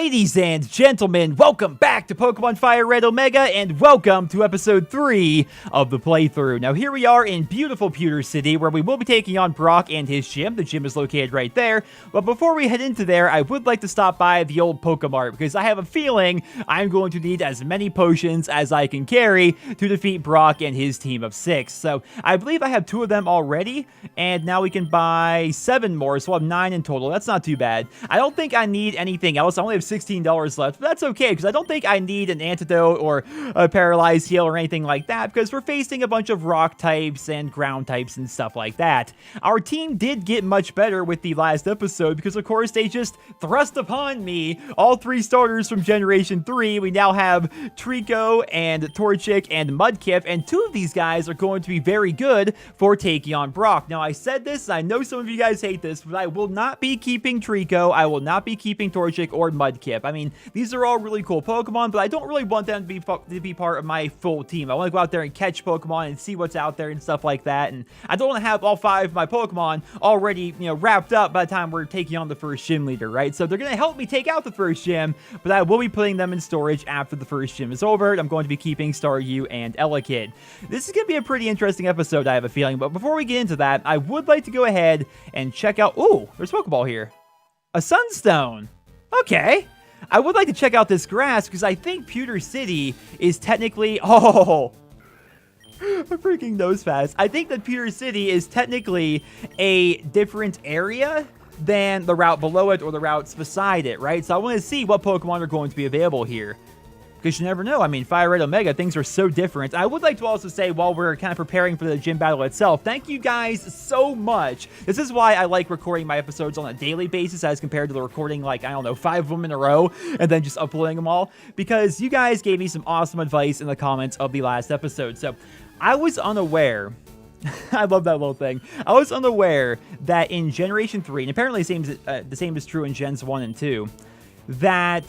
Ladies and gentlemen, welcome back to Pokemon Fire Red Omega, and welcome to episode 3 of the playthrough. Now, here we are in beautiful Pewter City, where we will be taking on Brock and his gym. The gym is located right there. But before we head into there, I would like to stop by the old Pokemart, because I have a feeling I'm going to need as many potions as I can carry to defeat Brock and his team of 6. So, I believe I have 2 of them already, and now we can buy 7 more, so we'll have 9 in total. That's not too bad. I don't think I need anything else. I only have $16 left, but that's okay, because I don't think I need an antidote or a paralyzed heal or anything like that, because we're facing a bunch of rock types and ground types and stuff like that. Our team did get much better with the last episode, because of course they just thrust upon me all 3 starters from Generation 3. We now have Trico and Torchic and Mudkip, and 2 of these guys are going to be very good for taking on Brock. Now, I said this, I know some of you guys hate this, but I will not be keeping Trico, I will not be keeping Torchic or Mudkip. I mean, these are all really cool Pokemon, but I don't really want them to be part of my full team. I want to go out there and catch Pokemon and see what's out there and stuff like that, and I don't want to have all 5 of my Pokemon already, wrapped up by the time we're taking on the first gym leader, right? So they're going to help me take out the first gym, but I will be putting them in storage after the first gym is over. I'm going to be keeping Staryu and Elekid. This is going to be a pretty interesting episode, I have a feeling, but before we get into that, I would like to go ahead and check out... Ooh, there's a Pokeball here. A Sunstone. Okay. I would like to check out this grass, because I think Pewter City is technically... Oh! A freaking nose pass. I think that Pewter City is technically a different area than the route below it or the routes beside it, right? So I want to see what Pokemon are going to be available here. Because you never know. I mean, Fire Red Omega, things are so different. I would like to also say, while we're kind of preparing for the gym battle itself, thank you guys so much. This is why I like recording my episodes on a daily basis as compared to the recording, like, I don't know, 5 of them in a row and then just uploading them all. Because you guys gave me some awesome advice in the comments of the last episode. So, I was unaware... I love that little thing. I was unaware that in Generation 3, and apparently the same is true in Gens 1 and 2, that...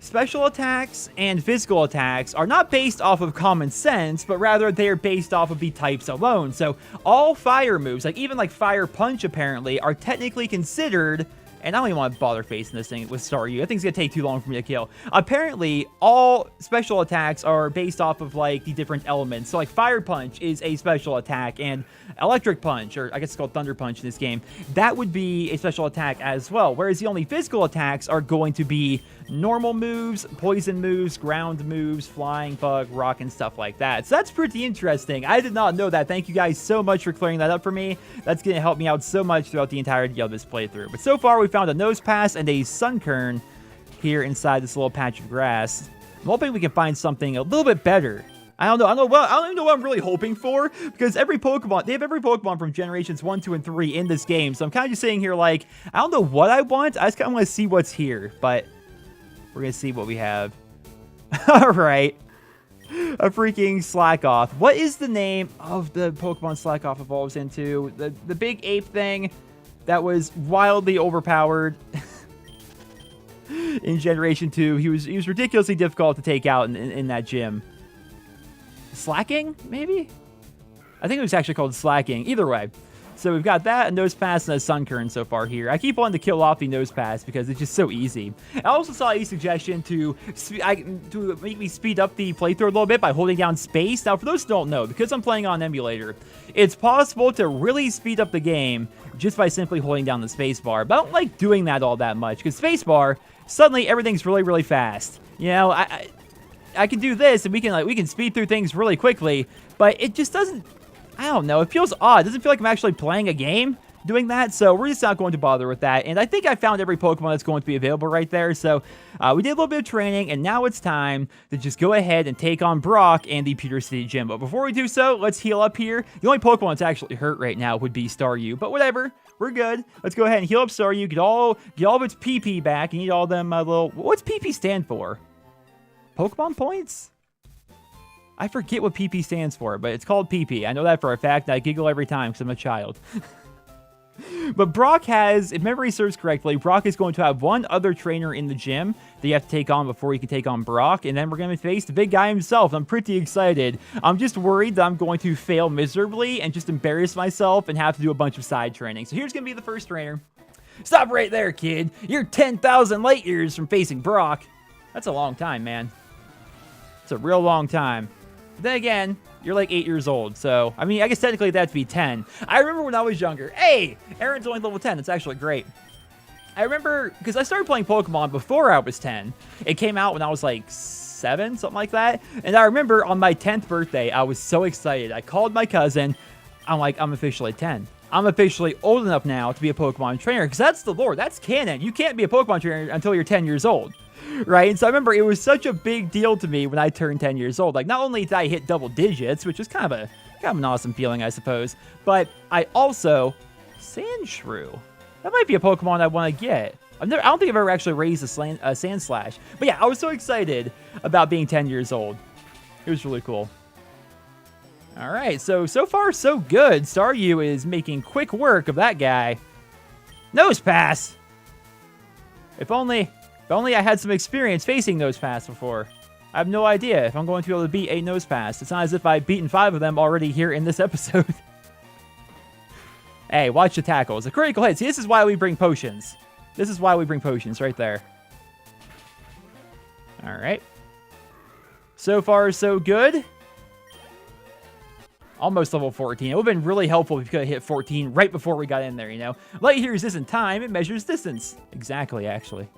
special attacks and physical attacks are not based off of common sense, but rather they are based off of the types alone. So all fire moves, like even like Fire Punch apparently, are technically considered... And I don't even want to bother facing this thing with Staryu. I think it's going to take too long for me to kill. Apparently, all special attacks are based off of, like, the different elements. So, like, Fire Punch is a special attack, and Electric Punch, or I guess it's called Thunder Punch in this game, that would be a special attack as well. Whereas the only physical attacks are going to be normal moves, poison moves, ground moves, flying, bug, rock, and stuff like that. So that's pretty interesting. I did not know that. Thank you guys so much for clearing that up for me. That's going to help me out so much throughout the entirety of this playthrough. But so far, we found a Nose Pass and a Sunkern here inside this little patch of grass. I'm hoping we can find something a little bit better. I don't even know what I'm really hoping for, because they have every Pokemon from Generations 1, 2, and 3 in this game. So I'm kind of just sitting here like, I don't know what I want. I just kind of want to see what's here, but we're going to see what we have. All right. A freaking Slack-Off. What is the name of the Pokemon Slack-Off evolves into? The big ape thing that was wildly overpowered in Generation 2. He was ridiculously difficult to take out in that gym. Slacking, maybe? I think it was actually called Slacking. Either way. So we've got that, a Nose Pass, and a Sunkern so far here. I keep wanting to kill off the Nose Pass because it's just so easy. I also saw a suggestion to make me speed up the playthrough a little bit by holding down space. Now, for those who don't know, because I'm playing on an emulator, it's possible to really speed up the game just by simply holding down the space bar. But I don't like doing that all that much, because space bar, suddenly everything's really, really fast. You know, I can do this, and we can speed through things really quickly, but it just doesn't... I don't know. It feels odd. It doesn't feel like I'm actually playing a game doing that, so we're just not going to bother with that. And I think I found every Pokemon that's going to be available right there, so we did a little bit of training, and now it's time to just go ahead and take on Brock and the Pewter City Gym. But before we do so, let's heal up here. The only Pokemon that's actually hurt right now would be Staryu, but whatever. We're good. Let's go ahead and heal up Staryu, get all of its PP back, and eat all them little... What's PP stand for? Pokemon points? I forget what PP stands for, but it's called PP. I know that for a fact. I giggle every time because I'm a child. But Brock has, if memory serves correctly, Brock is going to have one other trainer in the gym that you have to take on before you can take on Brock, and then we're going to face the big guy himself. I'm pretty excited. I'm just worried that I'm going to fail miserably and just embarrass myself and have to do a bunch of side training. So here's going to be the first trainer. Stop right there, kid. You're 10,000 light years from facing Brock. That's a long time, man. It's a real long time. Then again, you're like 8 years old, so, I mean, I guess technically that'd be 10. I remember when I was younger. Hey, Aaron's only level 10. It's actually great. I remember, because I started playing Pokemon before I was 10. It came out when I was like 7, something like that. And I remember on my 10th birthday, I was so excited. I called my cousin. I'm like, I'm officially 10. I'm officially old enough now to be a Pokemon trainer, because that's the lore. That's canon. You can't be a Pokemon trainer until you're 10 years old. Right? And so I remember it was such a big deal to me when I turned 10 years old. Like, not only did I hit double digits, which was kind of an awesome feeling, I suppose, but I also Sandshrew. That might be a Pokemon I want to get. I don't think I've ever actually raised a Sandslash. But yeah, I was so excited about being 10 years old. It was really cool. All right, so far so good. Staryu is making quick work of that guy. Nose Pass. If only I had some experience facing Nose Pass before. I have no idea if I'm going to be able to beat a Nose Pass. It's not as if I've beaten 5 of them already here in this episode. Hey, watch the tackles. A critical hit. See, this is why we bring potions. This is why we bring potions right there. All right. So far, so good. Almost level 14. It would have been really helpful if you could have hit 14 right before we got in there, you know? Light years isn't time, it measures distance. Exactly, actually.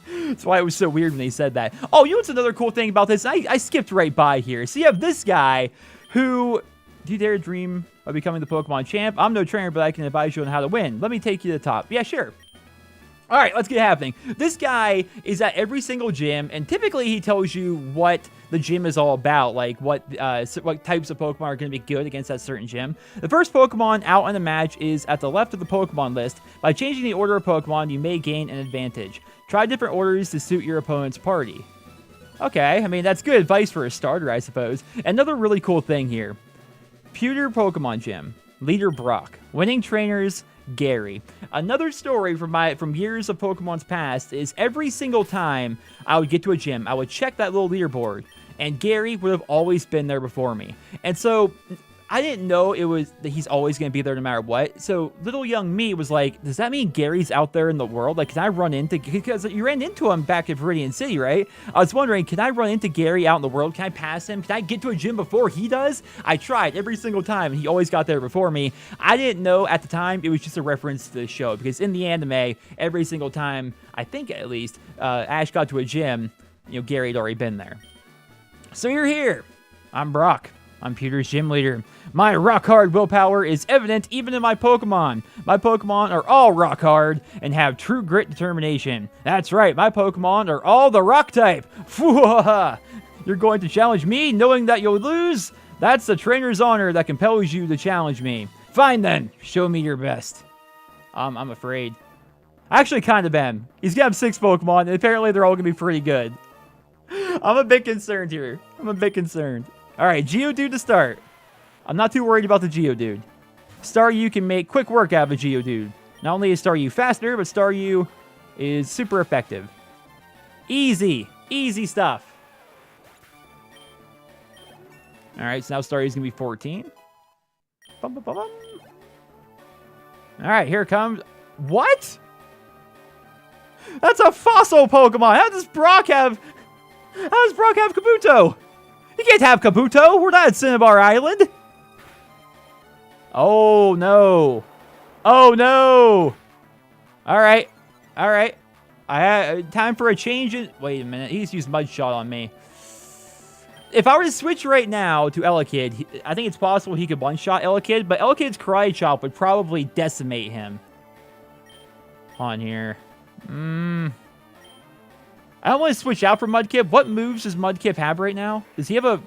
That's why it was so weird when they said that. Oh, you know what's another cool thing about this? I skipped right by here. So you have this guy who... Do you dare dream of becoming the Pokemon champ? I'm no trainer, but I can advise you on how to win. Let me take you to the top. Yeah, sure. All right, let's get happening. This guy is at every single gym, and typically he tells you what the gym is all about, like what types of Pokemon are going to be good against that certain gym. The first Pokemon out in the match is at the left of the Pokemon list. By changing the order of Pokemon, you may gain an advantage. Try different orders to suit your opponent's party. Okay, I mean, that's good advice for a starter, I suppose. Another really cool thing here. Pewter Pokemon Gym. Leader Brock. Winning trainers, Gary. Another story from years of Pokemon's past is every single time I would get to a gym, I would check that little leaderboard, and Gary would have always been there before me. And so I didn't know that he's always going to be there no matter what. So little young me was like, does that mean Gary's out there in the world? Like, can I run into... Because you ran into him back at Viridian City, right? I was wondering, can I run into Gary out in the world? Can I pass him? Can I get to a gym before he does? I tried every single time, and he always got there before me. I didn't know at the time it was just a reference to the show, because in the anime, every single time, I think at least, Ash got to a gym, you know, Gary had already been there. So you're here. I'm Brock. I'm Pewter's gym leader. My rock-hard willpower is evident even in my Pokemon. My Pokemon are all rock-hard and have true grit determination. That's right, my Pokemon are all the rock type. You're going to challenge me knowing that you'll lose? That's the trainer's honor that compels you to challenge me. Fine then, show me your best. I'm afraid. I actually kind of am. He's gonna have 6 Pokemon, and apparently they're all gonna be pretty good. I'm a bit concerned here. I'm a bit concerned. Alright, Geodude to start. I'm not too worried about the Geodude. Staryu can make quick work out of a Geodude. Not only is Staryu faster, but Staryu is super effective. Easy. Easy stuff. Alright, so now Staryu's going to be 14. Bum, bum, bum, bum. Alright, here comes... What? That's a fossil Pokemon! How does Brock have Kabuto? You can't have Kabuto! We're not at Cinnabar Island! Oh, no. Oh, no! Alright. Alright. Time for a change in... Wait a minute. He's used Mud Shot on me. If I were to switch right now to Elekid, I think it's possible he could one-shot Elekid, but Elekid's Karate Chop would probably decimate him. On here. I don't want to switch out for Mudkip. What moves does Mudkip have right now? Does he have a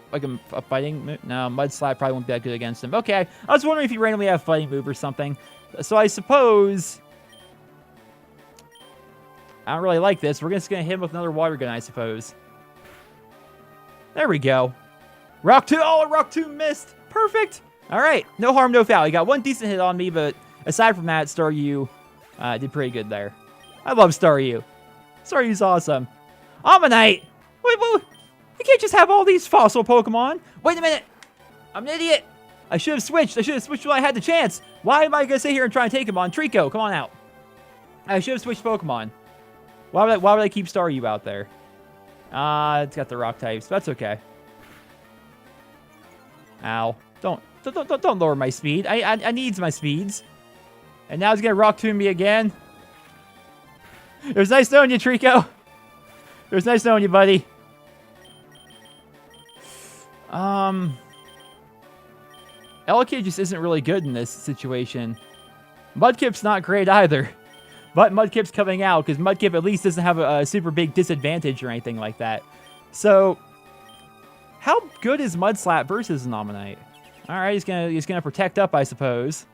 fighting move? No, Mudslap probably won't be that good against him. Okay, I was wondering if he randomly had a fighting move or something. So I suppose... I don't really like this. We're just going to hit him with another Water Gun, I suppose. There we go. Rock 2. Oh, Rock 2 missed. Perfect. All right. No harm, no foul. He got one decent hit on me, but aside from that, Staryu did pretty good there. I love Staryu. Staryu's awesome. Ammonite! Wait, you can't just have all these fossil Pokemon. Wait a minute. I'm an idiot. I should have switched. I should have switched while I had the chance. Why am I going to sit here and try and take him on? Trico, come on out. I should have switched Pokemon. Why would I keep Staryu out there? It's got the rock types. That's okay. Ow. Don't lower my speed. I needs my speeds. And now he's going to Rock Tomb me again. It was nice knowing you, Trico. It was nice knowing you, buddy. Elekid just isn't really good in this situation. Mudkip's not great either. But Mudkip's coming out because Mudkip at least doesn't have a super big disadvantage or anything like that. So, how good is Mudslap versus Nominate? All right, he's gonna protect up, I suppose.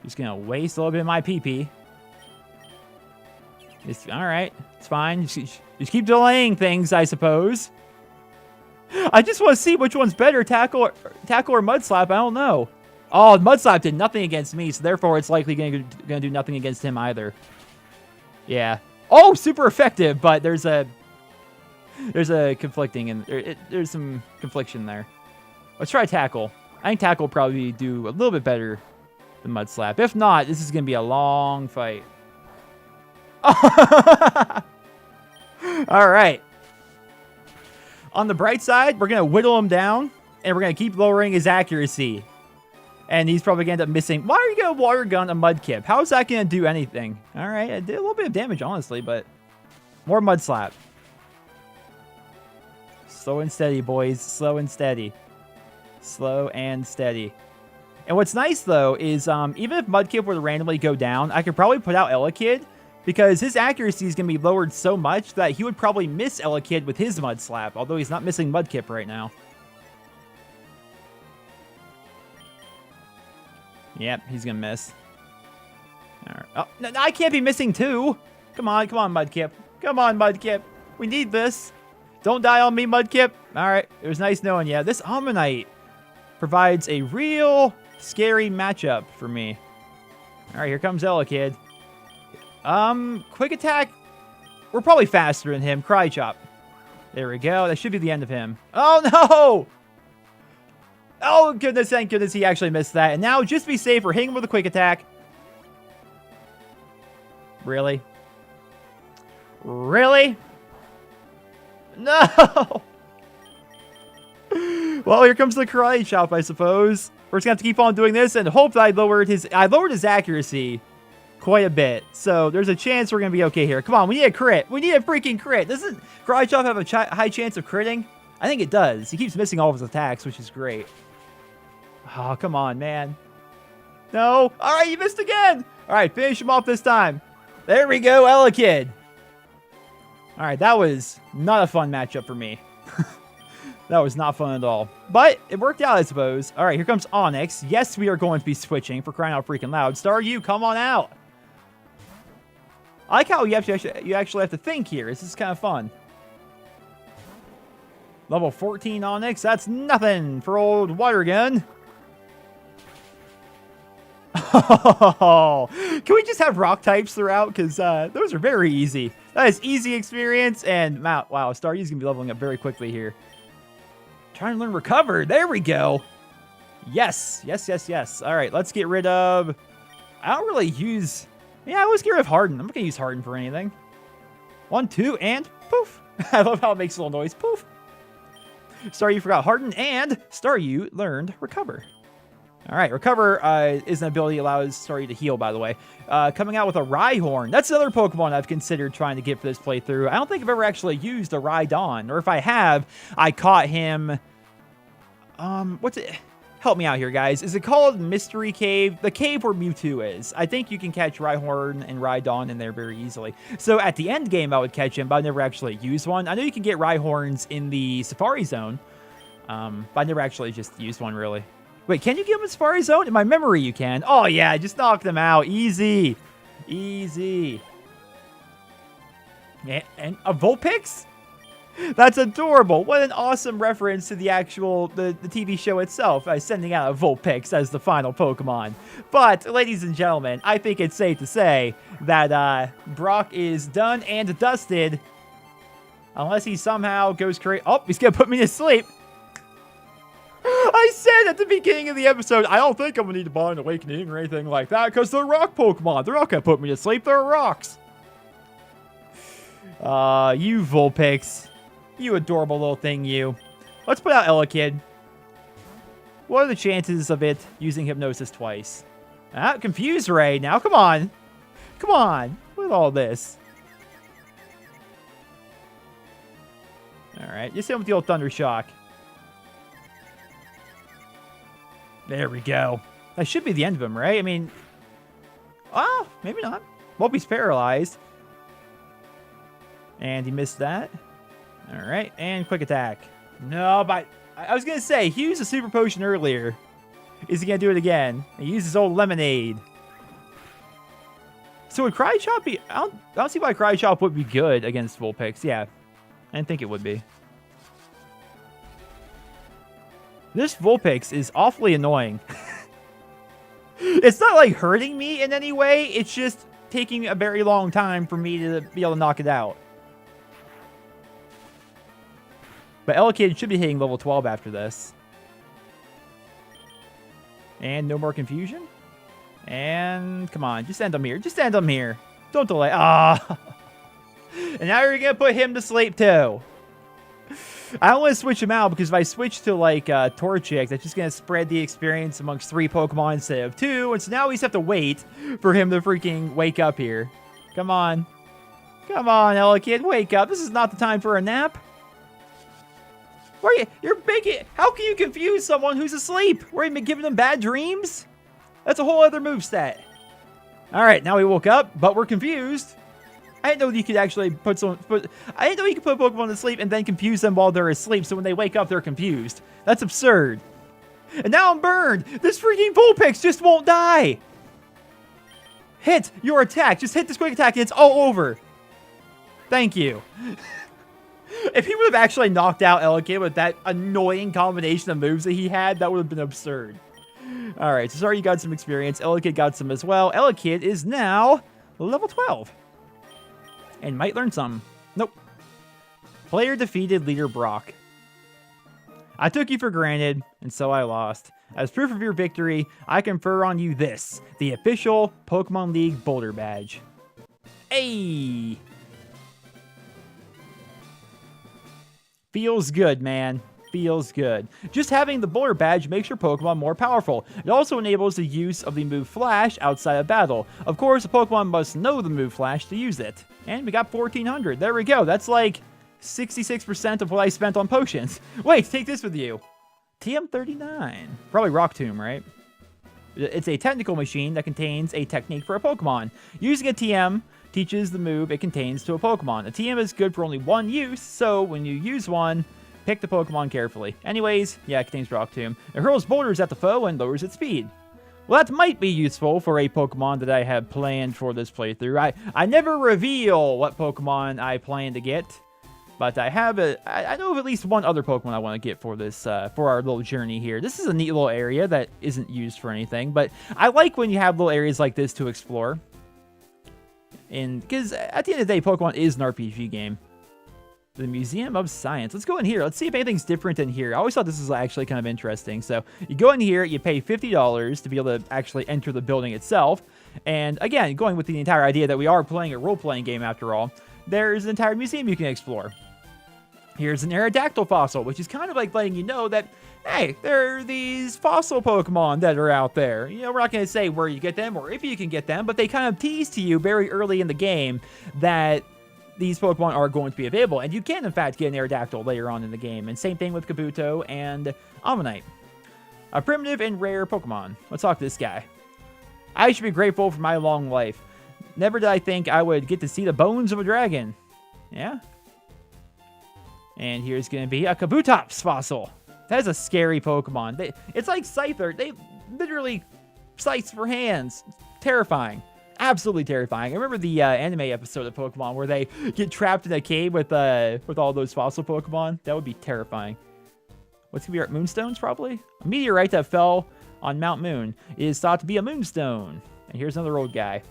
He's gonna waste a little bit of my PP. All right, it's fine. Just keep delaying things, I suppose. I just want to see which one's better, Tackle or Mudslap. I don't know. Oh, Mudslap did nothing against me, so therefore it's likely going to do nothing against him either. Yeah. Oh, super effective, but there's a conflicting and there's some confliction there. Let's try Tackle. I think Tackle will probably do a little bit better than Mudslap. If not, this is going to be a long fight. All right. On the bright side, we're going to whittle him down, and we're going to keep lowering his accuracy. And he's probably going to end up missing. Why are you going to Water Gun a Mudkip? How is that going to do anything? All right, it did a little bit of damage, honestly, but more Mudslap. Slow and steady, boys. Slow and steady. Slow and steady. And what's nice, though, is even if Mudkip were to randomly go down, I could probably put out Elekid, because his accuracy is going to be lowered so much that he would probably miss Elekid with his Mudslap, although he's not missing Mudkip right now. Yep, he's going to miss. All right. Oh, no, I can't be missing two. Come on, Mudkip. Come on, Mudkip. We need this. Don't die on me, Mudkip. All right, it was nice knowing you. This Ammonite provides a real scary matchup for me. All right, here comes Elekid. Quick attack. We're probably faster than him. Cry Chop. There we go. That should be the end of him. Oh, no. Oh, goodness. Thank goodness he actually missed that. And now, just be safe, we're hitting him with a quick attack. Really? Really? No. Well, here comes the Karate Chop, I suppose. We're just going to have to keep on doing this and hope that I lowered his accuracy quite a bit. So there's a chance we're going to be okay here. Come on, we need a crit. We need a freaking crit. Doesn't Karate Chop have a high chance of critting? I think it does. He keeps missing all of his attacks, which is great. Oh, come on, man. No. All right, you missed again. All right, finish him off this time. There we go, Elekid. All right, that was not a fun matchup for me. That was not fun at all. But it worked out, I suppose. All right, here comes Onix. Yes, we are going to be switching, for crying out freaking loud. Staryu, come on out. I like how you actually have to think here. This is kind of fun. Level 14 Onix. That's nothing for old Water Gun. Can we just have rock types throughout? Because those are very easy. That is easy experience. And wow, Staryu's going to be leveling up very quickly here. Trying to learn Recover. There we go. Yes. All right, let's get rid of... I don't really use... Yeah, I always get rid of Harden. I'm not going to use Harden for anything. 1, 2, and poof. I love how it makes a little noise. Poof. Staryu forgot Harden, and Staryu learned Recover. All right, Recover is an ability that allows Staryu to heal, by the way. Coming out with a Rhyhorn. That's another Pokemon I've considered trying to get for this playthrough. I don't think I've ever actually used a Rhydon, or if I have, I caught him... what's it... Help me out here, guys. Is it called Mystery Cave? The cave where Mewtwo is. I think you can catch Rhyhorn and Rhydon in there very easily. So at the end game, I would catch him, but I've never actually used one. I know you can get Rhyhorns in the Safari Zone, but I never actually just used one, really. Wait, can you get them in Safari Zone? In my memory, you can. Oh, yeah, just knock them out. Easy. Easy. And a Vulpix? That's adorable. What an awesome reference to the actual, the TV show itself, sending out a Vulpix as the final Pokemon. But, ladies and gentlemen, I think it's safe to say that Brock is done and dusted. Unless he somehow goes crazy. Oh, he's going to put me to sleep. I I said at the beginning of the episode, I don't think I'm going to need to buy an awakening or anything like that because they're rock Pokemon. They're not going to put me to sleep. They're rocks. You Vulpix. You adorable little thing, you. Let's put out Elekid. What are the chances of it using Hypnosis twice? Confuse Ray. Now, come on. Come on. With all this. Alright, just hit him with the old Thunder Shock. There we go. That should be the end of him, right? I mean... Oh, maybe not. Won't be paralyzed. And he missed that. Alright, and Quick Attack. No, but... I was going to say, he used a Super Potion earlier. Is he going to do it again? He used his old Lemonade. So would Cry Chop be... I don't see why Cry Chop would be good against Vulpix. Yeah. I didn't think it would be. This Vulpix is awfully annoying. It's not like hurting me in any way. It's just taking a very long time for me to be able to knock it out. But Elekid should be hitting level 12 after this. And no more confusion. And come on, just end him here. Just end him here. Don't delay. Ah. And now you're going to put him to sleep too. I don't want to switch him out because if I switch to like Torchic, that's just going to spread the experience amongst 3 Pokemon instead of 2. And so now we just have to wait for him to freaking wake up here. Come on. Come on, Elekid, wake up. This is not the time for a nap. You're making... How can you confuse someone who's asleep? Were you giving them bad dreams? That's a whole other moveset. Alright, now we woke up, but we're confused. I didn't know you could actually I didn't know you could put Pokemon to sleep and then confuse them while they're asleep, so when they wake up, they're confused. That's absurd. And now I'm burned! This freaking Vulpix just won't die! Hit your attack! Just hit this Quick Attack and it's all over! Thank you. If he would have actually knocked out Elekid with that annoying combination of moves that he had, that would have been absurd. Alright, so sorry you got some experience. Elekid got some as well. Elekid is now level 12. And might learn some. Nope. Player defeated leader Brock. I took you for granted, and so I lost. As proof of your victory, I confer on you this, the official Pokemon League Boulder Badge. Hey! Feels good, man. Feels good. Just having the Boulder Badge makes your Pokemon more powerful. It also enables the use of the move Flash outside of battle. Of course, the Pokemon must know the move Flash to use it. And we got 1,400. There we go. That's like 66% of what I spent on potions. Wait, take this with you. TM39. Probably Rock Tomb, right? It's a technical machine that contains a technique for a Pokemon. Using a TM teaches the move it contains to a Pokemon. A TM is good for only one use, so when you use one, pick the Pokemon carefully. Anyways, yeah, it contains Rock Tomb. It hurls boulders at the foe and lowers its speed. Well, that might be useful for a Pokemon that I have planned for this playthrough. I never reveal what Pokemon I plan to get, but I know of at least one other Pokemon I want to get for this, for our little journey here. This is a neat little area that isn't used for anything, but I like when you have little areas like this to explore. And because at the end of the day, Pokemon is an RPG game. The Museum of Science. Let's go in here. Let's see if anything's different in here. I always thought this was actually kind of interesting. So you go in here, you pay $50 to be able to actually enter the building itself. And again, going with the entire idea that we are playing a role-playing game after all, there's an entire museum you can explore. Here's an Aerodactyl fossil, which is kind of like letting you know that, hey, there are these fossil Pokemon that are out there. You know, we're not going to say where you get them or if you can get them, but they kind of tease to you very early in the game that these Pokemon are going to be available. And you can, in fact, get an Aerodactyl later on in the game. And same thing with Kabuto and Ammonite. A primitive and rare Pokemon. Let's talk to this guy. I should be grateful for my long life. Never did I think I would get to see the bones of a dragon. Yeah? And here's going to be a Kabutops fossil. That is a scary Pokemon. It's like Scyther. They literally scythes for hands. Terrifying. Absolutely terrifying. I remember the anime episode of Pokemon where they get trapped in a cave with all those fossil Pokemon. That would be terrifying. What's going to be our Moonstones, probably? A meteorite that fell on Mount Moon is thought to be a Moonstone. And here's another old guy.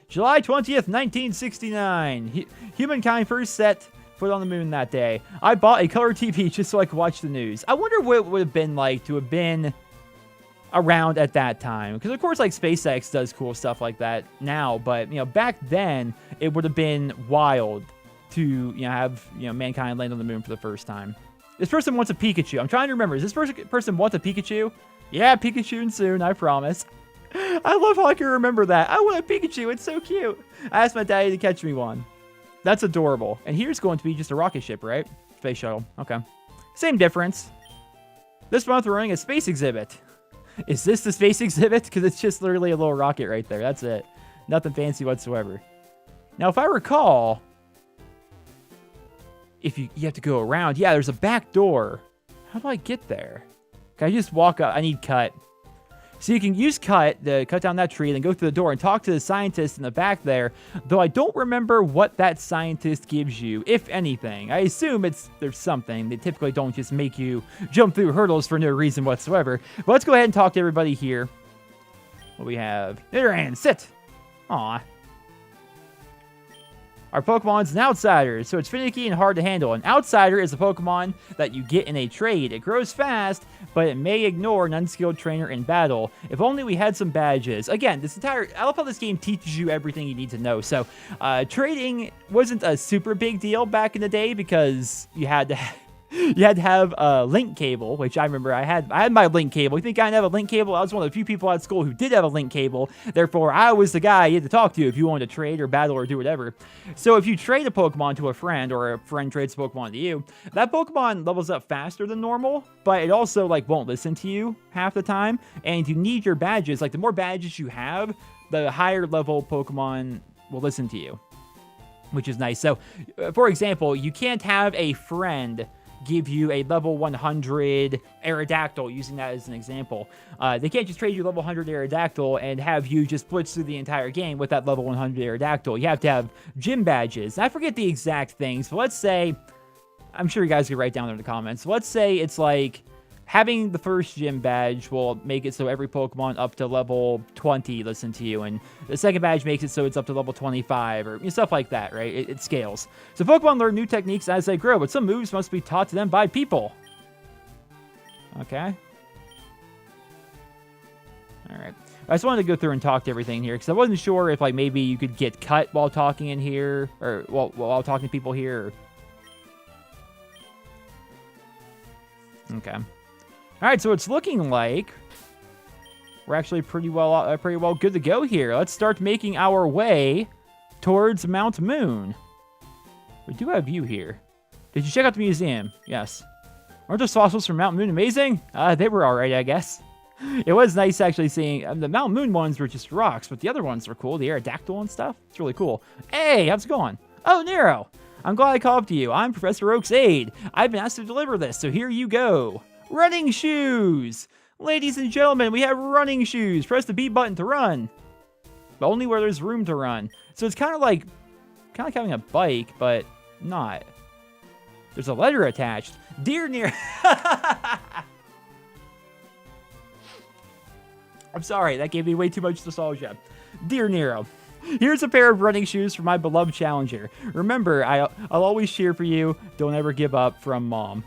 July 20th, 1969. Humankind first set Foot on the moon that day. I bought a color TV just so I could watch the news. I wonder what it would have been like to have been around at that time. Because, of course, like, SpaceX does cool stuff like that now. But, you know, back then, it would have been wild to, you know, have, you know, mankind land on the moon for the first time. This person wants a Pikachu. I'm trying to remember. Does this person want a Pikachu? Yeah, Pikachu soon, I promise. I love how I can remember that. I want a Pikachu. It's so cute. I asked my daddy to catch me one. That's adorable. And here's going to be just a rocket ship, right? Space shuttle. Okay. Same difference. This month we're running a space exhibit. Is this the space exhibit? Because it's just literally a little rocket right there. That's it. Nothing fancy whatsoever. Now, if I recall, if you have to go around. Yeah, there's a back door. How do I get there? Can I just walk up? I need cut. So you can use cut to cut down that tree, then go through the door and talk to the scientist in the back there, though I don't remember what that scientist gives you, if anything. I assume there's something. They typically don't just make you jump through hurdles for no reason whatsoever. But let's go ahead and talk to everybody here. What we have? Nidoran, sit! Aw. Our Pokemon's an outsider, so it's finicky and hard to handle. An outsider is a Pokemon that you get in a trade. It grows fast, but it may ignore an unskilled trainer in battle. If only we had some badges. Again, I love how this game teaches you everything you need to know. So, trading wasn't a super big deal back in the day because you had to have a link cable, which I remember I had my link cable. You think I didn't have a link cable? I was one of the few people at school who did have a link cable. Therefore, I was the guy you had to talk to if you wanted to trade or battle or do whatever. So if you trade a Pokemon to a friend or a friend trades a Pokemon to you, that Pokemon levels up faster than normal, but it also like won't listen to you half the time. And you need your badges. Like the more badges you have, the higher level Pokemon will listen to you, which is nice. So, for example, you can't have a friend give you a level 100 Aerodactyl, using that as an example. They can't just trade you level 100 Aerodactyl and have you just blitz through the entire game with that level 100 Aerodactyl. You have to have gym badges. I forget the exact things, but let's say, I'm sure you guys can write down in the comments. Let's say it's like having the first gym badge will make it so every Pokemon up to level 20 listen to you, and the second badge makes it so it's up to level 25, or stuff like that, right? It scales. So Pokemon learn new techniques as they grow, but some moves must be taught to them by people. Okay. Alright. I just wanted to go through and talk to everything here, because I wasn't sure if, like, maybe you could get cut while talking in here, or while talking to people here. Okay. All right, so it's looking like we're actually pretty well good to go here. Let's start making our way towards Mount Moon. We do have you here. Did you check out the museum? Yes. Aren't those fossils from Mount Moon amazing? They were all right, I guess. It was nice actually seeing the Mount Moon ones were just rocks, but the other ones were cool. The Aerodactyl and stuff. It's really cool. Hey, how's it going? Oh, Nero. I'm glad I called up to you. I'm Professor Oak's aide. I've been asked to deliver this, so here you go. Running shoes! Ladies and gentlemen, we have running shoes. Press the B button to run. But only where there's room to run. So it's kind of like having a bike, but not. There's a letter attached. Dear Nero. I'm sorry, that gave me way too much nostalgia. Dear Nero, here's a pair of running shoes for my beloved challenger. Remember, I'll always cheer for you. Don't ever give up, from Mom.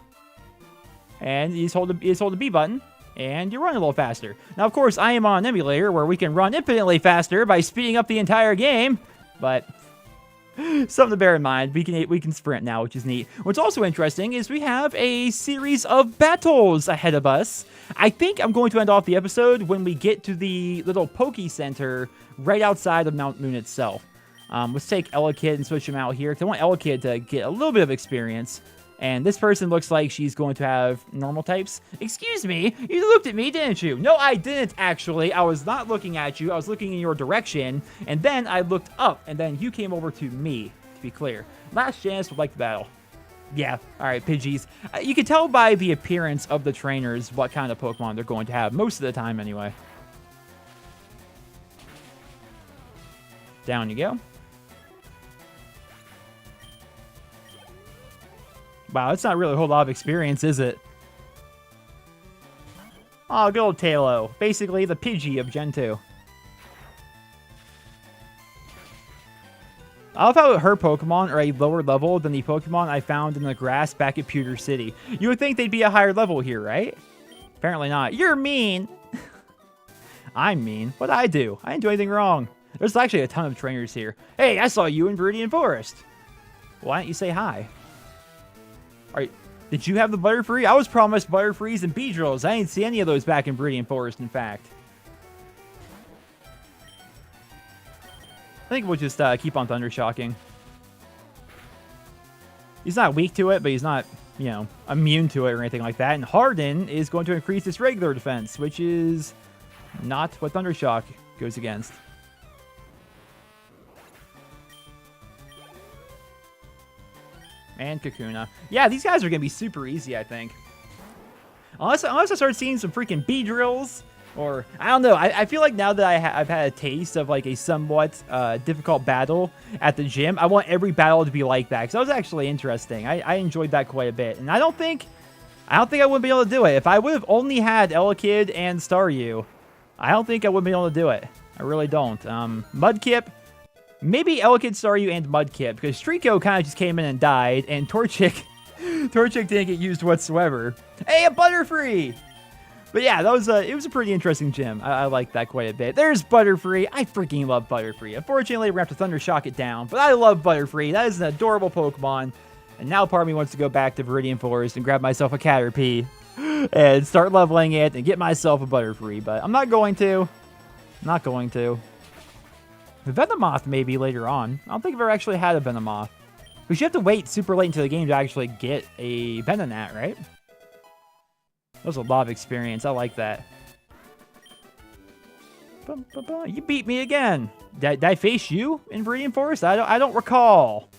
And you just hold the B button, and you run a little faster. Now, of course, I am on an emulator where we can run infinitely faster by speeding up the entire game, but something to bear in mind. We can sprint now, which is neat. What's also interesting is we have a series of battles ahead of us. I think I'm going to end off the episode when we get to the little Poke Center right outside of Mount Moon itself. Let's take Elekid and switch him out here, because I want Elekid to get a little bit of experience. And this person looks like she's going to have normal types. Excuse me, you looked at me, didn't you? No, I didn't, actually. I was not looking at you. I was looking in your direction. And then I looked up, and then you came over to me, to be clear. Last chance would like to battle. Yeah, all right, Pidgeys. You can tell by the appearance of the trainers what kind of Pokemon they're going to have, most of the time anyway. Down you go. Wow, that's not really a whole lot of experience, is it? Oh, good old Tailo. Basically, the Pidgey of Gen 2. I love how her Pokemon are a lower level than the Pokemon I found in the grass back at Pewter City. You would think they'd be a higher level here, right? Apparently not. You're mean. I'm mean. What'd I do? I didn't do anything wrong. There's actually a ton of trainers here. Hey, I saw you in Viridian Forest. Why don't you say hi? Did you have the Butterfree? I was promised Butterfrees and Beedrills. I didn't see any of those back in Viridian Forest, in fact. I think we'll just keep on Thundershocking. He's not weak to it, but he's not, you know, immune to it or anything like that. And Harden is going to increase its regular defense, which is not what Thundershock goes against. And Kakuna. Yeah, these guys are going to be super easy, I think. Unless I start seeing some freaking Beedrills. Or, I don't know. I feel like now that I've had a taste of, like, a somewhat difficult battle at the gym, I want every battle to be like that. Because that was actually interesting. I enjoyed that quite a bit. And I don't think I wouldn't be able to do it. If I would have only had Elekid and Staryu, I don't think I would be able to do it. I really don't. Mudkip. Maybe Elekid, Staryu, and Mudkip. Because Trico kind of just came in and died. And Torchic didn't get used whatsoever. Hey, a Butterfree! But yeah, that was it was a pretty interesting gym. I liked that quite a bit. There's Butterfree. I freaking love Butterfree. Unfortunately, we're going to have to Thundershock it down. But I love Butterfree. That is an adorable Pokemon. And now part of me wants to go back to Viridian Forest and grab myself a Caterpie. And start leveling it and get myself a Butterfree. But I'm not going to. I'm not going to. The Venomoth maybe later on. I don't think I've ever actually had a Venomoth. Because you have to wait super late into the game to actually get a Venonat, right? That was a lot of experience. I like that. You beat me again. Did I face you in Viridian Forest? I don't recall.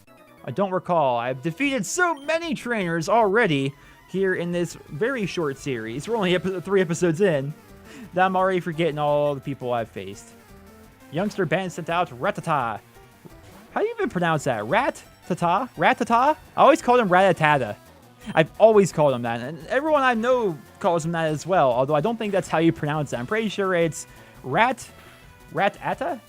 I don't recall. I've defeated so many trainers already here in this very short series. We're only 3 episodes in. That I'm already forgetting all the people I've faced. Youngster Ben sent out Rattata. How do you even pronounce that? Rat-tata? Rattata? I always called him Rattata. I've always called him that, and everyone I know calls him that as well, although I don't think that's how you pronounce it. I'm pretty sure it's Rat-ata?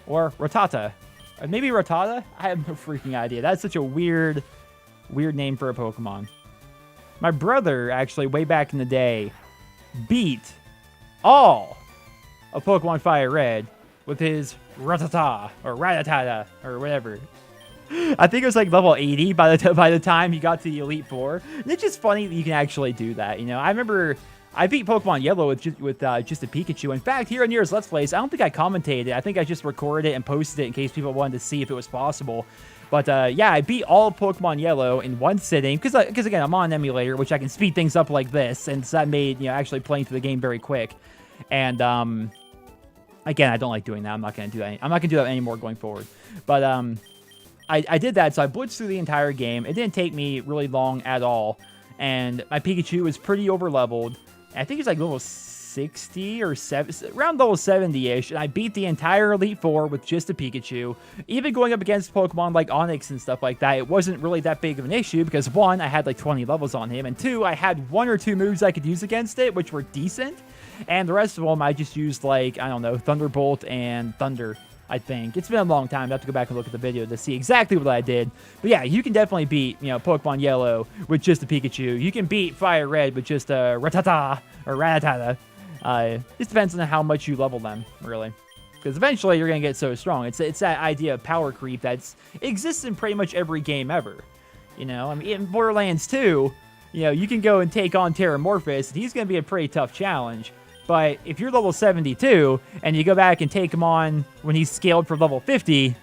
Or Rattata. Or maybe Rattata? I have no freaking idea. That's such a weird name for a Pokemon. My brother, actually, way back in the day, beat all of Pokemon Fire Red with his Rattata, or Rattata, or whatever. I think it was like level 80 by the time he got to the Elite Four. And it's just funny that you can actually do that, you know? I remember I beat Pokemon Yellow with just a Pikachu. In fact, here on Nearest Let's Plays, I don't think I commentated. I think I just recorded it and posted it in case people wanted to see if it was possible. But yeah, I beat all of Pokemon Yellow in one sitting. Because again, I'm on an emulator, which I can speed things up like this. And so that made, you know, actually playing through the game very quick. And again, I don't like doing that. I'm not going to do that. I'm not going to do that anymore going forward. But I did that, so I blitzed through the entire game. It didn't take me really long at all, and my Pikachu was pretty over-leveled. I think it's like level 60 or 7, around level 70-ish, and I beat the entire Elite Four with just a Pikachu. Even going up against Pokemon like Onix and stuff like that, it wasn't really that big of an issue, because 1, I had like 20 levels on him, and 2, I had 1 or 2 moves I could use against it, which were decent, and the rest of them I just used like, I don't know, Thunderbolt and Thunder. I think. It's been a long time. I have to go back and look at the video to see exactly what I did. But yeah, you can definitely beat, you know, Pokemon Yellow with just a Pikachu. You can beat Fire Red with just a Rattata or Rattata. It depends on how much you level them, really. Because eventually you're going to get so strong. It's that idea of power creep that exists in pretty much every game ever. You know, I mean, in Borderlands 2, you know, you can go and take on Terramorphous, and he's going to be a pretty tough challenge. But if you're level 72, and you go back and take him on when he's scaled for level 50,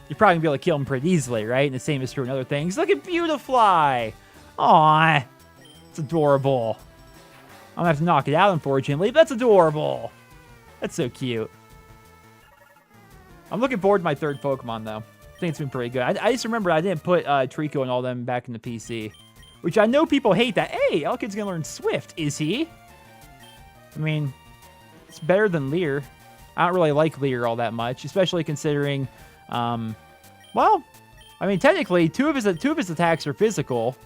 you're probably going to be able to kill him pretty easily, right? And the same is true in other things. Look at Beautifly! Aww. It's adorable. I'm going to have to knock it out, unfortunately, but that's adorable. That's so cute. I'm looking forward to my 3rd Pokemon, though. I think it's been pretty good. I just remember I didn't put Trico and all them back in the PC. Which I know people hate that. Hey, Elkid's going to learn Swift. Is he? I mean, it's better than Leer. I don't really like Leer all that much, especially considering, well, I mean, technically, two of his attacks are physical,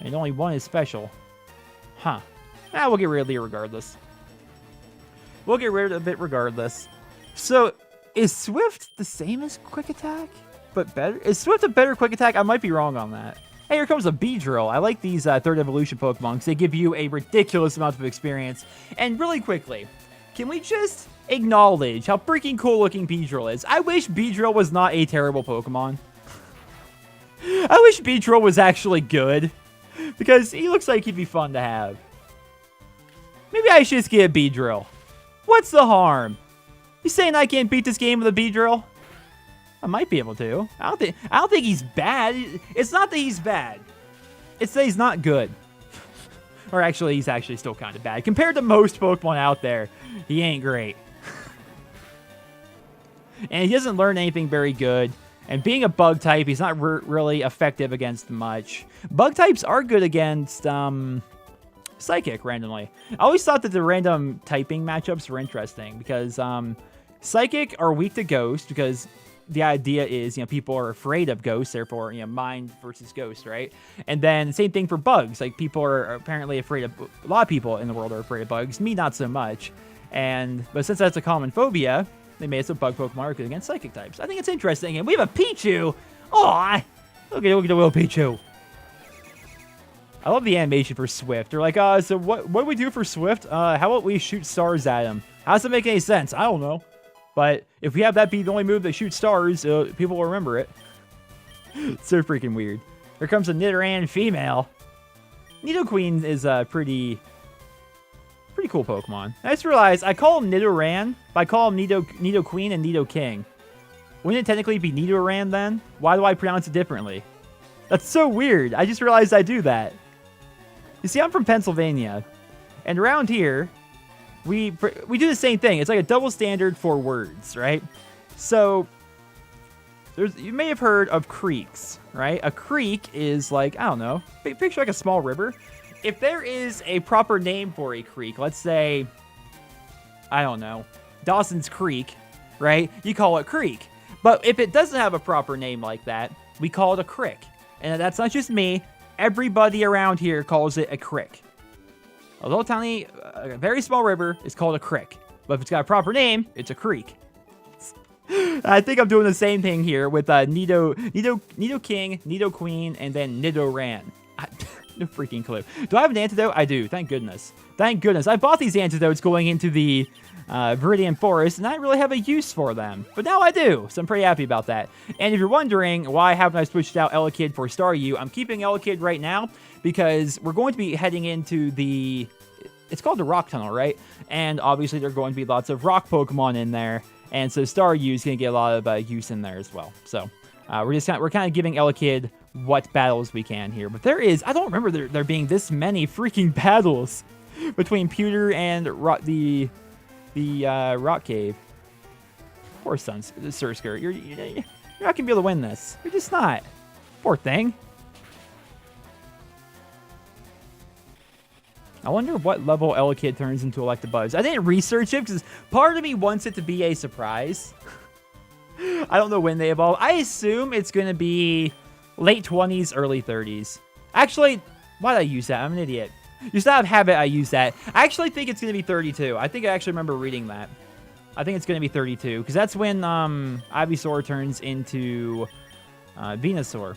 and only 1 is special. Huh. We'll get rid of Leer regardless. We'll get rid of it regardless. So, is Swift the same as Quick Attack? but better? Is Swift a better quick attack? I might be wrong on that. Hey, here comes a Beedrill. I like these third evolution Pokemon because they give you a ridiculous amount of experience. And really quickly, can we just acknowledge how freaking cool looking Beedrill is? I wish Beedrill was not a terrible Pokemon. I wish Beedrill was actually good because he looks like he'd be fun to have. Maybe I should just get a Beedrill. What's the harm? You saying I can't beat this game with a Beedrill? I might be able to. I don't think he's bad. It's not that he's bad. It's that he's not good. Or actually, he's actually still kind of bad. Compared to most Pokemon out there, he ain't great. And he doesn't learn anything very good. And being a bug type, he's not really effective against much. Bug types are good against Psychic, randomly. I always thought that the random typing matchups were interesting because Psychic are weak to Ghost because the idea is, people are afraid of ghosts, therefore, mind versus ghost, right? And then same thing for bugs. Like, people are apparently afraid of, a lot of people in the world are afraid of bugs. Me, not so much. But since that's a common phobia, they made it so bug Pokemon are good against psychic types. I think it's interesting. And we have a Pichu. Oh, look at the little Pichu. I love the animation for Swift. They're like, so what do we do for Swift? How about we shoot stars at him? How does that make any sense? I don't know. But if we have that be the only move that shoots stars, people will remember it. It's so freaking weird. Here comes a Nidoran female. Nidoqueen is a pretty cool Pokemon. I just realized I call him Nidoran, but I call him Nidoqueen and Nidoking. Wouldn't it technically be Nidoran then? Why do I pronounce it differently? That's so weird. I just realized I do that. You see, I'm from Pennsylvania, and around here, we do the same thing. It's like a double standard for words, right? So, you may have heard of creeks, right? A creek is like, I don't know, picture like a small river. If there is a proper name for a creek, let's say, I don't know, Dawson's Creek, right? You call it creek. But if it doesn't have a proper name like that, we call it a crick. And that's not just me. Everybody around here calls it a crick. A little tiny, very small river is called a crick. But if it's got a proper name, it's a creek. I think I'm doing the same thing here with Nidoking, Nidoqueen, and then Nidoran. No freaking clue. Do I have an antidote? I do. Thank goodness. Thank goodness. I bought these antidotes going into the Viridian Forest, and I didn't really have a use for them. But now I do, so I'm pretty happy about that. And if you're wondering why haven't I switched out Elekid for Staryu, I'm keeping Elekid right now because we're going to be heading into the... It's called the Rock Tunnel, right? And obviously there are going to be lots of rock Pokemon in there, and so Staryu is going to get a lot of use in there as well. So we're kind of giving Elekid what battles we can here. But I don't remember there being this many freaking battles between Pewter and the Rock Cave. Poor Surskir. You're not going to be able to win this. You're just not. Poor thing. I wonder what level Elekid turns into Electabuzz. I didn't research it because part of me wants it to be a surprise. I don't know when they evolve. I assume it's going to be late 20s, early 30s. Actually, why did I use that? I'm an idiot. Just out of habit, I use that. I actually think it's going to be 32. I think I actually remember reading that. I think it's going to be 32, because that's when Ivysaur turns into Venusaur.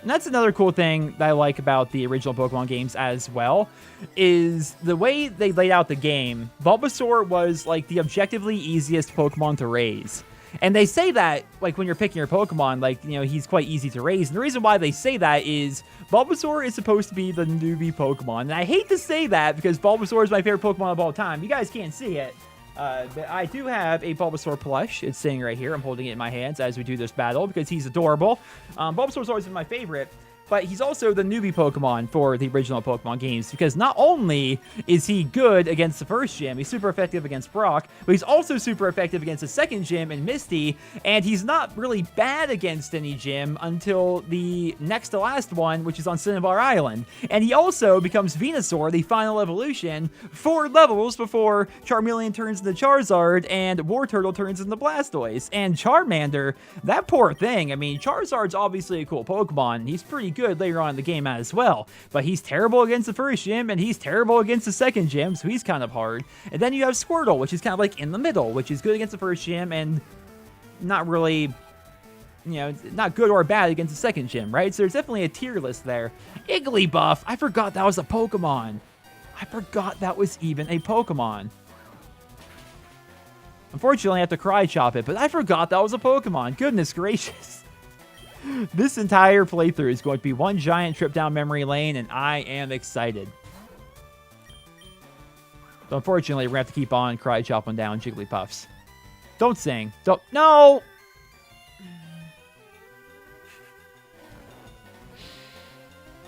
And that's another cool thing that I like about the original Pokemon games as well, is the way they laid out the game. Bulbasaur was like the objectively easiest Pokemon to raise. And they say that, like, when you're picking your Pokemon, like, he's quite easy to raise. And the reason why they say that is Bulbasaur is supposed to be the newbie Pokemon. And I hate to say that because Bulbasaur is my favorite Pokemon of all time. You guys can't see it. But I do have a Bulbasaur plush. It's sitting right here. I'm holding it in my hands as we do this battle because he's adorable. Bulbasaur's always been my favorite. But he's also the newbie Pokemon for the original Pokemon games because not only is he good against the first gym, he's super effective against Brock, but he's also super effective against the second gym in Misty, and he's not really bad against any gym until the next to last one, which is on Cinnabar Island. And he also becomes Venusaur, the final evolution, 4 levels before Charmeleon turns into Charizard and Wartortle turns into Blastoise. And Charmander, that poor thing, I mean, Charizard's obviously a cool Pokemon. He's pretty good later on in the game as well, but he's terrible against the first gym and he's terrible against the second gym, so he's kind of hard. And then you have Squirtle, which is kind of like in the middle, which is good against the first gym and not really not good or bad against the second gym, right? So there's definitely a tier list there. Igglybuff. I forgot that was a Pokemon. I forgot that was even a Pokemon. Unfortunately, I have to cry chop it, but I forgot that was a Pokemon. Goodness gracious. This entire playthrough is going to be one giant trip down memory lane, and I am excited. But unfortunately, we're going to have to keep on cry chopping down Jigglypuffs. Don't sing. Don't. No!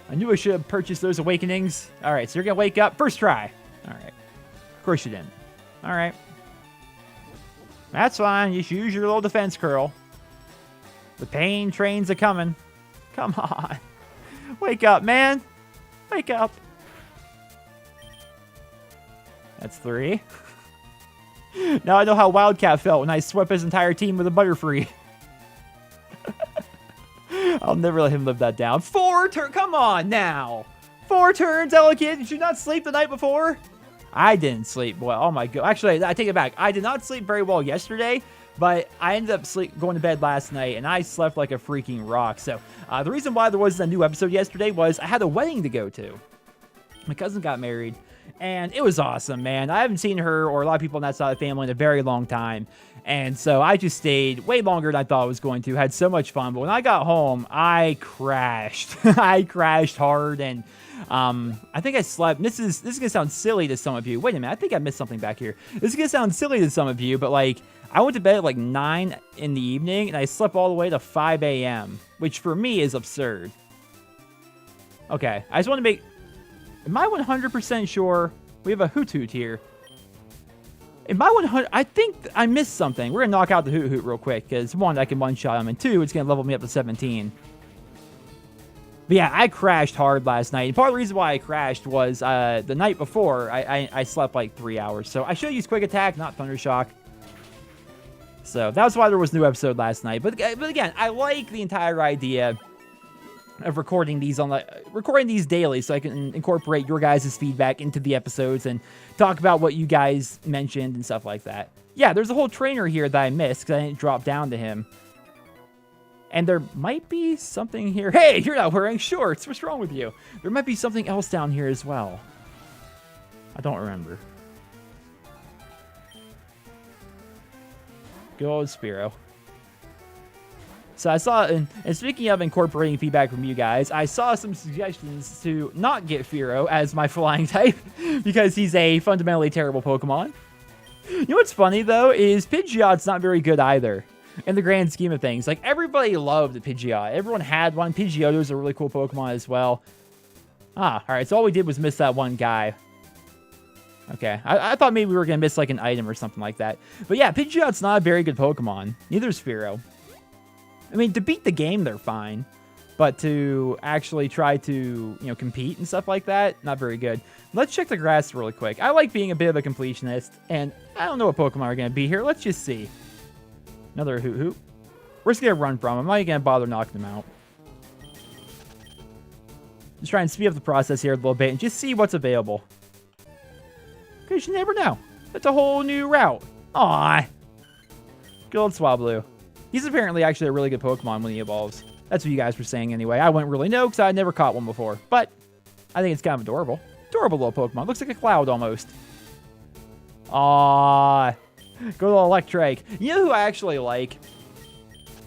I knew I should have purchased those Awakenings. All right, so you're going to wake up. First try. All right. Of course you didn't. All right. That's fine. You should use your little defense curl. The pain train's a-coming. Come on. Wake up, man. Wake up. That's 3. Now I know how Wildcat felt when I swept his entire team with a Butterfree. I'll never let him live that down. 4 turns. Come on now. 4 turns, Delicate. Did you not sleep the night before? I didn't sleep well. Oh my god. Actually, I take it back. I did not sleep very well yesterday, but I ended up going to bed last night, and I slept like a freaking rock. So the reason why there wasn't a new episode yesterday was I had a wedding to go to. My cousin got married, and it was awesome, man. I haven't seen her or a lot of people on that side of the family in a very long time. And so I just stayed way longer than I thought I was going to. Had so much fun. But when I got home, I crashed. I crashed hard, and I think I slept. This is going to sound silly to some of you. Wait a minute. I think I missed something back here. This is going to sound silly to some of you, but like I went to bed at like 9 in the evening, and I slept all the way to 5 a.m., which for me is absurd. Okay. I just want to make... Am I 100% sure we have a Hoot Hoot here? Am I 100? I think I missed something. We're going to knock out the Hoot Hoot real quick, because 1, I can one-shot him, and 2, it's going to level me up to 17. But yeah, I crashed hard last night. And part of the reason why I crashed was the night before, I slept like 3 hours. So I should have used Quick Attack, not Thunder Shock. So that was why there was no episode last night. But again, I like the entire idea of recording these daily, so I can incorporate your guys' feedback into the episodes and talk about what you guys mentioned and stuff like that. Yeah, there's a whole trainer here that I missed because I didn't drop down to him. And there might be something here. Hey, you're not wearing shorts. What's wrong with you? There might be something else down here as well. I don't remember. Good old Spearow. So I saw, and speaking of incorporating feedback from you guys, I saw some suggestions to not get Fearow as my flying type because he's a fundamentally terrible Pokemon. You know what's funny, though, is Pidgeot's not very good either in the grand scheme of things. Like, everybody loved Pidgeot. Everyone had one. Pidgeotto's a really cool Pokemon as well. All right, so all we did was miss that one guy. Okay, I thought maybe we were going to miss, like, an item or something like that. But yeah, Pidgeot's not a very good Pokemon. Neither is Fearow. I mean, to beat the game, they're fine. But to actually try to, compete and stuff like that, not very good. Let's check the grass really quick. I like being a bit of a completionist, and I don't know what Pokemon are going to be here. Let's just see. Another Hoot Hoot. We're just going to run from them. I'm not even going to bother knocking them out. Just try and speed up the process here a little bit and just see what's available. Because you never know. That's a whole new route. Aww. Good old Swablu. He's apparently actually a really good Pokemon when he evolves. That's what you guys were saying anyway. I wouldn't really know because I had never caught one before. But I think it's kind of adorable. Adorable little Pokemon. Looks like a cloud almost. Aww. Good little Electrike. You know who I actually like?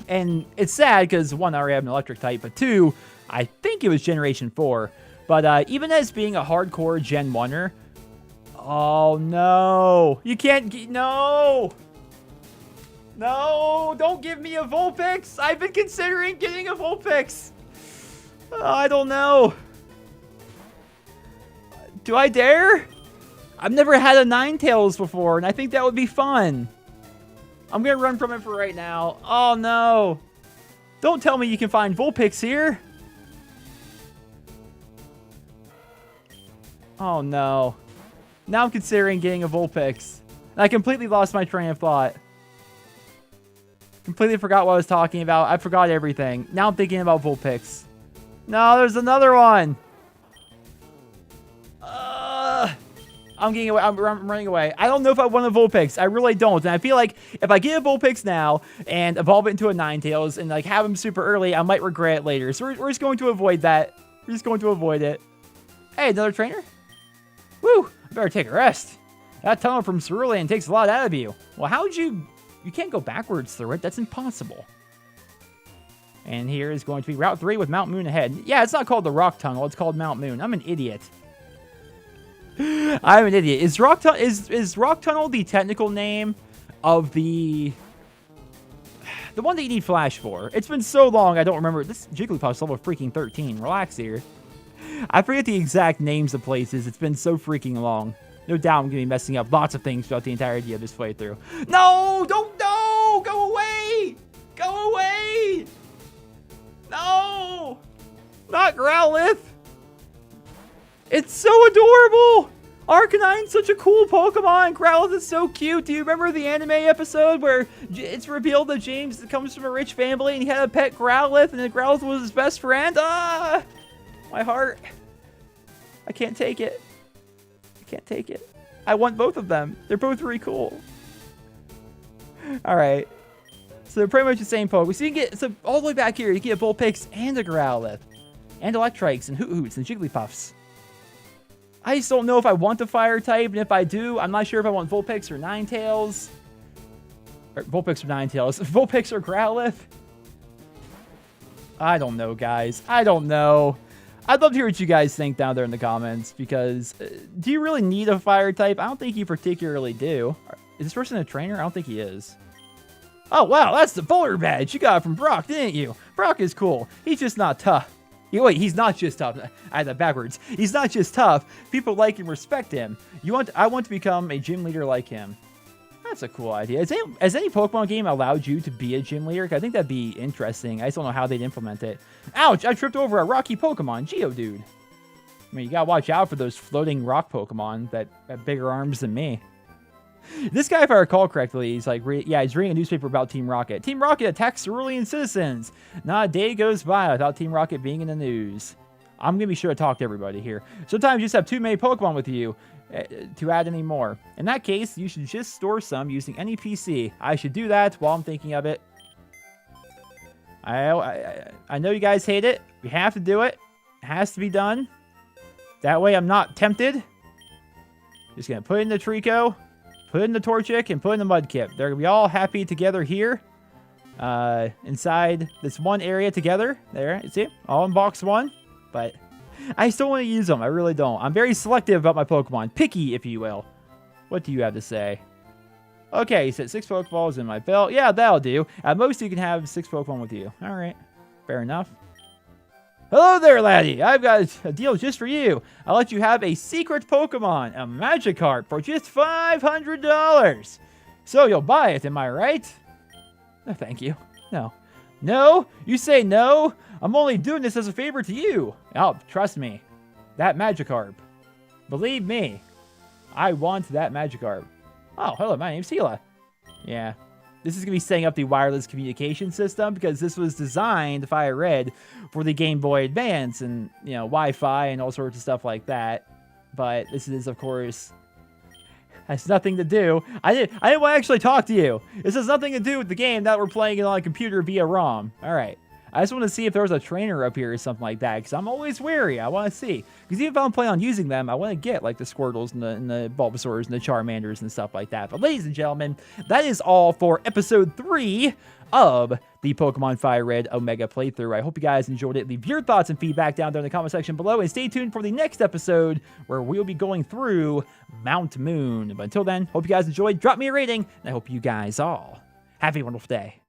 And it's sad because 1, I already have an electric type. But 2, I think it was Generation 4. But even as being a hardcore Gen 1er. Oh no. You can't. No. No, don't give me a Vulpix. I've been considering getting a Vulpix. I don't know. Do I dare? I've never had a Ninetales before, and I think that would be fun. I'm going to run from it for right now. Oh, no. Don't tell me you can find Vulpix here. Oh, no. Now I'm considering getting a Vulpix. And I completely lost my train of thought. Completely forgot what I was talking about. I forgot everything. Now I'm thinking about Vulpix. No, there's another one. I'm getting away. I'm running away. I don't know if I want a Vulpix. I really don't. And I feel like if I get a Vulpix now and evolve it into a Ninetales and like have him super early, I might regret it later. So we're just going to avoid that. We're just going to avoid it. Hey, another trainer? Woo! I better take a rest. That tunnel from Cerulean takes a lot out of you. Well, how would you... You can't go backwards through it. That's impossible. And here is going to be Route 3 with Mount Moon ahead. Yeah, it's not called the Rock Tunnel. It's called Mount Moon. I'm an idiot. I'm an idiot. Is Rock Tunnel the technical name of the one that you need Flash for? It's been so long, I don't remember. This Jigglypuff's level freaking 13. Relax here. I forget the exact names of places. It's been so freaking long. No doubt I'm going to be messing up lots of things throughout the entirety of this playthrough. No! Don't! No! Go away! Go away! No! Not Growlithe! It's so adorable! Arcanine's such a cool Pokemon. Growlithe is so cute. Do you remember the anime episode where it's revealed that James comes from a rich family and he had a pet Growlithe and the Growlithe was his best friend? Ah! My heart. I can't take it. I can't take it. I want both of them. They're both really cool. Alright. So they're pretty much the same Pokemon. So you can get, so all the way back here, you can get Vulpix and a Growlithe. And Electrikes and Hoot-Hoots and Jigglypuffs. I just don't know if I want the Fire type, and if I do, I'm not sure if I want Vulpix or Ninetales. Or Vulpix or Ninetales. Vulpix or Growlithe. I don't know, guys. I don't know. I'd love to hear what you guys think down there in the comments, because do you really need a Fire type? I don't think you particularly do. Is this person a trainer? I don't think he is. Oh, wow, that's the Boulder Badge. You got it from Brock, didn't you? Brock is cool. He's just not tough. Wait, he's not just tough. I had that backwards. He's not just tough. People like and respect him. I want to become a gym leader like him. That's a cool idea. Has any Pokemon game allowed you to be a gym leader? I think that'd be interesting. I just don't know how they'd implement it. Ouch! I tripped over a rocky Pokemon. Geodude. I mean, you gotta watch out for those floating rock Pokemon that have bigger arms than me. This guy, if I recall correctly, he's like, he's reading a newspaper about Team Rocket. Team Rocket attacks cerulean citizens. Not a day goes by without Team Rocket being in the news. I'm gonna be sure to talk to everybody here. Sometimes you just have too many Pokemon with you to add any more. In that case, you should just store some using any PC. I should do that while I'm thinking of it. I know you guys hate it. We have to do it. It has to be done. That way I'm not tempted. Just gonna put in the Trico. Put in the Torchic and put in the Mudkip. They're going to be all happy together here. Inside this one area together. There, you see? All in box one. But I still want to use them. I really don't. I'm very selective about my Pokemon. Picky, if you will. What do you have to say? Okay, you said 6 Pokeballs in my belt. Yeah, that'll do. At most, you can have 6 Pokemon with you. All right. Fair enough. Hello there, laddie. I've got a deal just for you. I'll let you have a secret Pokemon, a Magikarp, for just $500. So you'll buy it, am I right? No, thank you. No. No? You say no? I'm only doing this as a favor to you. Oh, trust me. That Magikarp. Believe me. I want that Magikarp. Oh, hello, my name's Hila. Yeah. This is going to be setting up the wireless communication system because this was designed, if I read, for the Game Boy Advance and, you know, Wi-Fi and all sorts of stuff like that. But this is, of course, has nothing to do. I didn't want to actually talk to you. This has nothing to do with the game that we're playing it on a computer via ROM. All right. I just want to see if there was a trainer up here or something like that, because I'm always wary. I want to see. Because even if I don't plan on using them, I want to get, like, the Squirtles and the Bulbasaurs and the Charmanders and stuff like that. But, ladies and gentlemen, that is all for Episode 3 of the Pokemon Fire Red Omega playthrough. I hope you guys enjoyed it. Leave your thoughts and feedback down there in the comment section below, and stay tuned for the next episode, where we'll be going through Mount Moon. But until then, hope you guys enjoyed. Drop me a rating, and I hope you guys all have a wonderful day.